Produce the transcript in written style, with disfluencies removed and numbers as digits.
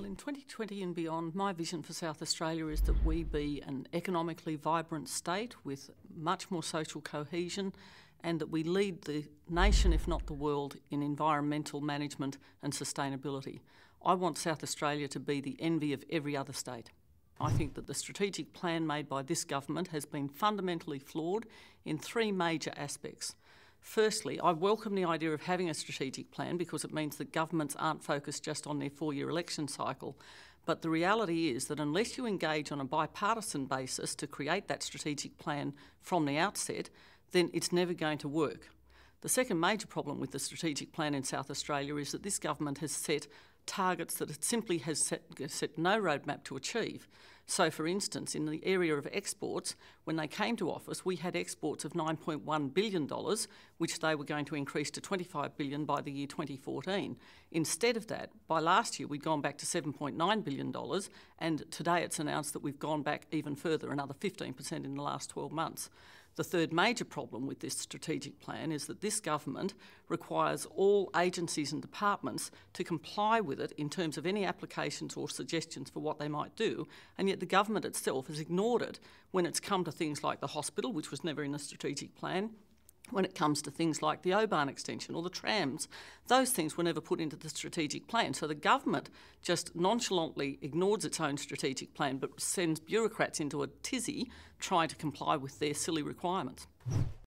Well, in 2020 and beyond, my vision for South Australia is that we be an economically vibrant state with much more social cohesion, and that we lead the nation, if not the world, in environmental management and sustainability. I want South Australia to be the envy of every other state. I think that the strategic plan made by this government has been fundamentally flawed in three major aspects. Firstly, I welcome the idea of having a strategic plan because it means that governments aren't focused just on their four-year election cycle. But the reality is that unless you engage on a bipartisan basis to create that strategic plan from the outset, then it's never going to work. The second major problem with the strategic plan in South Australia is that this government has set targets that it simply has set no roadmap to achieve. So, for instance, in the area of exports, when they came to office, we had exports of $9.1 billion, which they were going to increase to $25 billion by the year 2014. Instead of that, by last year, we'd gone back to $7.9 billion, and today it's announced that we've gone back even further, another 15% in the last 12 months. The third major problem with this strategic plan is that this government requires all agencies and departments to comply with it in terms of any applications or suggestions for what they might do, and yet the government itself has ignored it when it's come to things like the hospital, which was never in the strategic plan, when it comes to things like the Oban extension or the trams. Those things were never put into the strategic plan. So the government just nonchalantly ignores its own strategic plan but sends bureaucrats into a tizzy trying to comply with their silly requirements.